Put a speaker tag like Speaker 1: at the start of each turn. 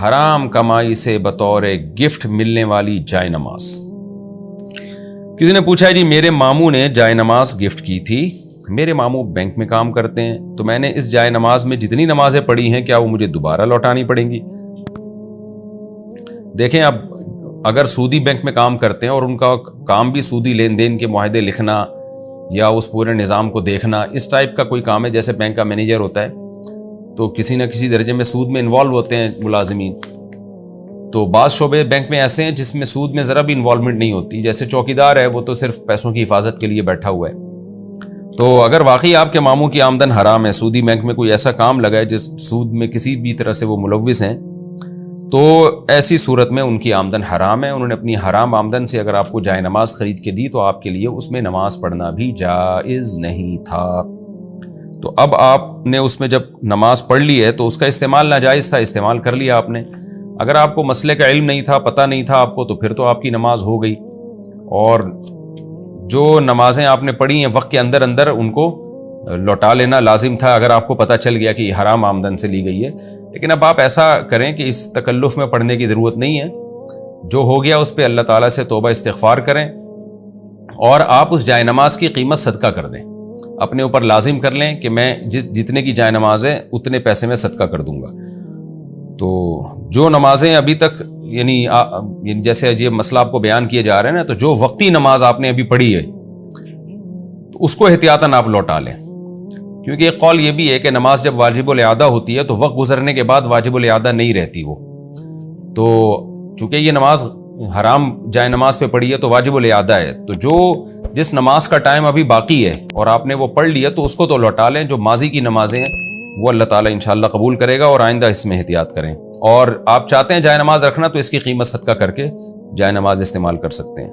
Speaker 1: حرام کمائی سے بطور گفٹ ملنے والی جائے نماز۔ کسی نے پوچھا ہے جی میرے ماموں نے جائے نماز گفٹ کی تھی، میرے ماموں بینک میں کام کرتے ہیں، تو میں نے اس جائے نماز میں جتنی نمازیں پڑھی ہیں کیا وہ مجھے دوبارہ لوٹانی پڑیں گی؟ دیکھیں، اب اگر سودی بینک میں کام کرتے ہیں اور ان کا کام بھی سودی لین دین کے معاہدے لکھنا یا اس پورے نظام کو دیکھنا، اس ٹائپ کا کوئی کام ہے، جیسے بینک کا مینیجر ہوتا ہے تو کسی نہ کسی درجے میں سود میں انوالو ہوتے ہیں ملازمین، تو بعض شعبے بینک میں ایسے ہیں جس میں سود میں ذرا بھی انوالومنٹ نہیں ہوتی، جیسے چوکیدار ہے وہ تو صرف پیسوں کی حفاظت کے لیے بیٹھا ہوا ہے۔ تو اگر واقعی آپ کے ماموں کی آمدن حرام ہے، سودی بینک میں کوئی ایسا کام لگا ہے جس سود میں کسی بھی طرح سے وہ ملوث ہیں، تو ایسی صورت میں ان کی آمدن حرام ہے۔ انہوں نے اپنی حرام آمدن سے اگر آپ کو جائے نماز خرید کے دی تو آپ کے لیے اس میں نماز پڑھنا بھی جائز نہیں تھا۔ تو اب آپ نے اس میں جب نماز پڑھ لی ہے تو اس کا استعمال ناجائز تھا، استعمال کر لیا آپ نے۔ اگر آپ کو مسئلے کا علم نہیں تھا، پتہ نہیں تھا آپ کو، تو پھر تو آپ کی نماز ہو گئی، اور جو نمازیں آپ نے پڑھی ہیں وقت کے اندر اندر ان کو لوٹا لینا لازم تھا، اگر آپ کو پتہ چل گیا کہ یہ حرام آمدن سے لی گئی ہے۔ لیکن اب آپ ایسا کریں کہ اس تکلف میں پڑھنے کی ضرورت نہیں ہے، جو ہو گیا اس پہ اللہ تعالیٰ سے توبہ استغفار کریں، اور آپ اس جائے نماز کی قیمت صدقہ کر دیں، اپنے اوپر لازم کر لیں کہ میں جتنے کی جائے نماز ہے اتنے پیسے میں صدقہ کر دوں گا۔ تو جو نمازیں ابھی تک یعنی جیسے یہ مسئلہ آپ کو بیان کیے جا رہے ہیں نا، تو جو وقتی نماز آپ نے ابھی پڑھی ہے تو اس کو احتیاطاً آپ لوٹا لیں، کیونکہ ایک قول یہ بھی ہے کہ نماز جب واجب الاعادہ ہوتی ہے تو وقت گزرنے کے بعد واجب الاعادہ نہیں رہتی وہ، تو چونکہ یہ نماز حرام جائے نماز پہ پڑھی ہے تو واجب الاعادہ ہے، تو جس نماز کا ٹائم ابھی باقی ہے اور آپ نے وہ پڑھ لیا تو اس کو تو لوٹا لیں۔ جو ماضی کی نمازیں ہیں وہ اللہ تعالیٰ انشاءاللہ قبول کرے گا، اور آئندہ اس میں احتیاط کریں، اور آپ چاہتے ہیں جائے نماز رکھنا تو اس کی قیمت صدقہ کر کے جائے نماز استعمال کر سکتے ہیں۔